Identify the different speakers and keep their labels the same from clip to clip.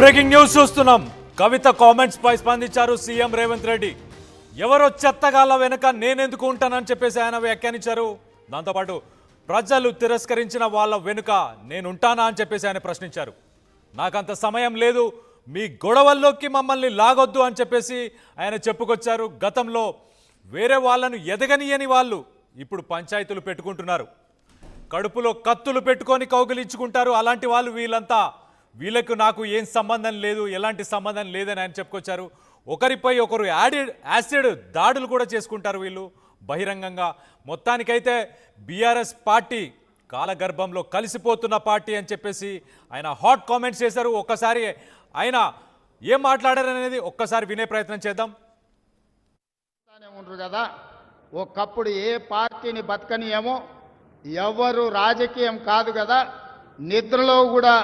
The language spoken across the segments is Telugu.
Speaker 1: బ్రేకింగ్ న్యూస్ చూస్తున్నాం. కవిత కామెంట్స్ పై స్పందించారు సీఎం రేవంత్ రెడ్డి. ఎవరో చెత్తగాళ్ళ వెనుక నేనెందుకు ఉంటానని చెప్పేసి ఆయన వ్యాఖ్యానించారు. దాంతోపాటు ప్రజలు తిరస్కరించిన వాళ్ళ వెనుక నేనుంటానా అని చెప్పేసి ఆయన ప్రశ్నించారు. నాకంత సమయం లేదు, మీ గొడవల్లోకి మమ్మల్ని లాగొద్దు అని చెప్పేసి ఆయన చెప్పుకొచ్చారు. గతంలో వేరే వాళ్ళను ఎదగనియని వాళ్ళు ఇప్పుడు పంచాయతీలు పెట్టుకుంటున్నారు. కడుపులో కత్తులు పెట్టుకొని కౌగిలించుకుంటారు. అలాంటి వాళ్ళు వీళ్ళకు నాకు ఏం సంబంధం లేదు, ఎలాంటి సంబంధం లేదని ఆయన చెప్పుకొచ్చారు. ఒకరిపై ఒకరు యాసిడ్ దాడులు కూడా చేసుకుంటారు వీళ్ళు బహిరంగంగా. మొత్తానికైతే బీఆర్ఎస్ పార్టీ కాలగర్భంలో కలిసిపోతున్న పార్టీ అని చెప్పేసి ఆయన హాట్ కామెంట్స్ చేశారు. ఒక్కసారి ఆయన ఏం మాట్లాడారనేది ఒక్కసారి వినే ప్రయత్నం చేద్దాం.
Speaker 2: ఉండరు కదా, ఒకప్పుడు ఏ పార్టీని బతకనియేమో, ఎవరు రాజకీయం కాదు కదా, నిద్రలో కూడా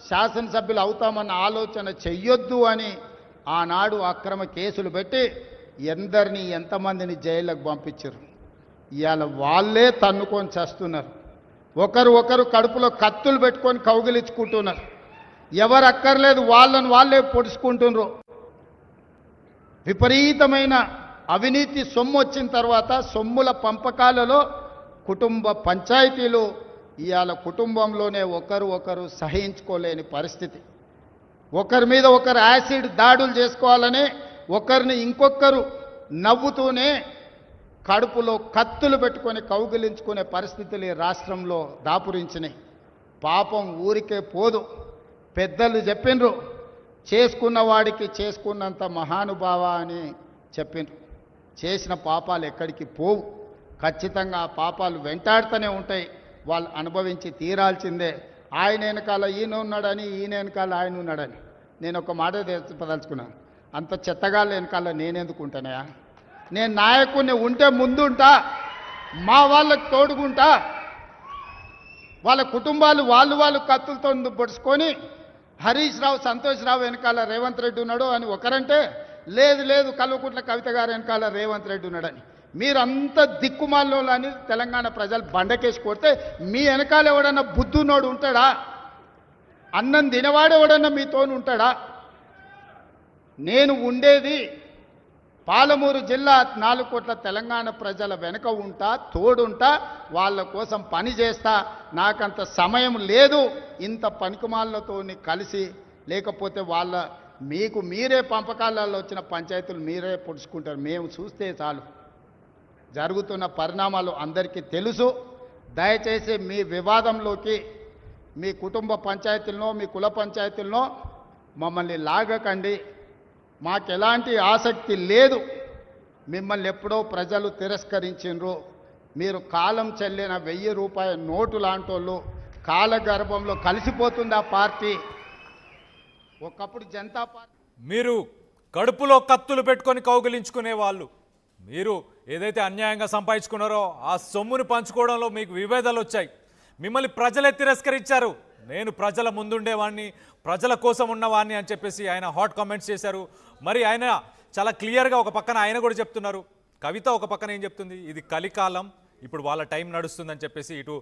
Speaker 2: శాసనసభ్యులు అవుతామన్న ఆలోచన చెయ్యొద్దు అని ఆనాడు అక్రమ కేసులు పెట్టి ఎంతమందిని జైళ్ళకు పంపించారు. ఇవాళ వాళ్ళే తన్నుకొని చేస్తున్నారు. ఒకరు కడుపులో కత్తులు పెట్టుకొని కౌగిలించుకుంటున్నారు. ఎవరు అక్కర్లేదు, వాళ్ళే పొడుచుకుంటున్నారు. విపరీతమైన అవినీతి సొమ్ము వచ్చిన తర్వాత సొమ్ముల పంపకాలలో కుటుంబ పంచాయతీలు ఇవాళ కుటుంబంలోనే ఒకరు సహించుకోలేని పరిస్థితి. ఒకరి మీద ఒకరు యాసిడ్ దాడులు చేసుకోవాలని ఒకరిని ఇంకొకరు నవ్వుతూనే కడుపులో కత్తులు పెట్టుకొని కౌగిలించుకునే పరిస్థితులు ఈ రాష్ట్రంలో దాపురించినాయి. పాపం ఊరికే పోదు. పెద్దలు చెప్పిండ్రు, చేసుకున్న వాడికి చేసుకున్నంత మహానుభావ అని చెప్పిండ్రు. చేసిన పాపాలు ఎక్కడికి పోవు, ఖచ్చితంగా ఆ పాపాలు వెంటాడుతూనే ఉంటాయి. వాళ్ళు అనుభవించి తీరాల్సిందే. ఆయన వెనకాల ఈయన ఉన్నాడని, ఈయన వెనకాల ఆయన ఉన్నాడని. నేను ఒక మాట చెప్పదలుచుకున్నాను, అంత చెత్తగాళ్ళ వెనకాల నేనెందుకు ఉంటానయా? నేను నాయకుడిని ఉంటే ముందుంటా, మా వాళ్ళకి తోడుకుంటా. వాళ్ళ కుటుంబాలు వాళ్ళు కత్తులతో పొడుచుకొని హరీష్ రావు, సంతోష్ రావు వెనకాల రేవంత్ రెడ్డి ఉన్నాడు అని ఒకరంటే, లేదు కల్వకుంట్ల కవిత గారు వెనకాల రేవంత్ రెడ్డి ఉన్నాడని. మీరంతా దిక్కుమాల్లో అని తెలంగాణ ప్రజలు బండకేసి కొడితే మీ వెనకాల ఎవడన్నా బుద్ధునోడు ఉంటాడా? అన్నం తినవాడు ఎవడన్నా మీతోను ఉంటాడా? నేను ఉండేది పాలమూరు జిల్లా 4 కోట్ల తెలంగాణ ప్రజల వెనుక ఉంటా, తోడుంటా, వాళ్ళ కోసం పని చేస్తా. నాకంత సమయం లేదు ఇంత పనికిమాలతో కలిసి, లేకపోతే మీకు మీరే పంపకాలలో వచ్చిన పంచాయతీలు మీరే పొడుచుకుంటారు. మేము చూస్తే చాలు. జరుగుతున్న పరిణామాలు అందరికీ తెలుసు. దయచేసి మీ వివాదంలోకి మీ కుటుంబ పంచాయతీలనో మీ కుల పంచాయతీలనో మమ్మల్ని లాగకండి. మాకు ఎలాంటి ఆసక్తి లేదు. మిమ్మల్ని ఎప్పుడో ప్రజలు తిరస్కరించిండ్రు. మీరు కాలం చెల్లిన 1000 రూపాయల నోటు లాంటి వాళ్ళు. కాలగర్భంలో కలిసిపోతుంది ఆ పార్టీ. ఒకప్పుడు జనతా పార్టీ.
Speaker 1: మీరు కడుపులో కత్తులు పెట్టుకొని కౌగిలించుకునే వాళ్ళు, మీరు ఏదైతే అన్యాయంగా సంపాదించుకున్నారో ఆ సొమ్ముని పంచుకోవడంలో మీకు విభేదాలు వచ్చాయి. మిమ్మల్ని ప్రజలే తిరస్కరించారు. నేను ప్రజల ముందుండేవాడిని, ప్రజల కోసం ఉన్నవాడిని అని చెప్పేసి ఆయన హాట్ కామెంట్స్ చేశారు. మరి ఆయన చాలా క్లియర్గా ఒక పక్కన ఆయన కూడా చెప్తున్నారు. కవిత ఒక పక్కన ఏం చెప్తుంది, ఇది కలికాలం, ఇప్పుడు వాళ్ళ టైం నడుస్తుందని చెప్పేసి ఇటు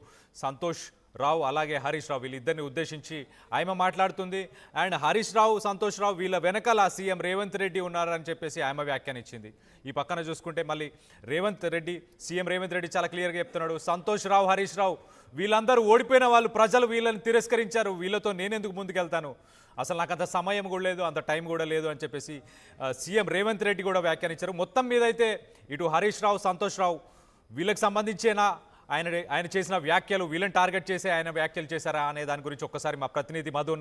Speaker 1: సంతోష్ రావు అలాగే హరీష్ రావు వీళ్ళిద్దరిని ఉద్దేశించి ఆయన మాట్లాడుతుంది. అండ్ హరీష్ రావు, సంతోష్ రావు వీళ్ళ వెనకాల సీఎం రేవంత్ రెడ్డి ఉన్నారని చెప్పేసి ఆయన వ్యాఖ్యానించింది. ఈ పక్కన చూసుకుంటే మళ్ళీ సీఎం రేవంత్ రెడ్డి చాలా క్లియర్గా చెప్తున్నాడు, సంతోష్ రావు, హరీష్ రావు వీళ్ళందరూ ఓడిపోయిన వాళ్ళు, ప్రజలు వీళ్ళని తిరస్కరించారు, వీళ్ళతో నేనెందుకు ముందుకెళ్తాను, అసలు నాకు అంత సమయం కూడా లేదు, అంత టైం కూడా లేదు అని చెప్పేసి సీఎం రేవంత్ రెడ్డి కూడా వ్యాఖ్యానించారు. మొత్తం మీద అయితే ఇటు హరీష్ రావు, సంతోష్ రావు వీళ్ళకి సంబంధించిన ఆయన చేసిన వ్యాఖ్యలు వీళ్ళని టార్గెట్ చేసి ఆయన వ్యాఖ్యలు చేశారా అనే దాని గురించి ఒక్కసారి మా ప్రతినిధి మధు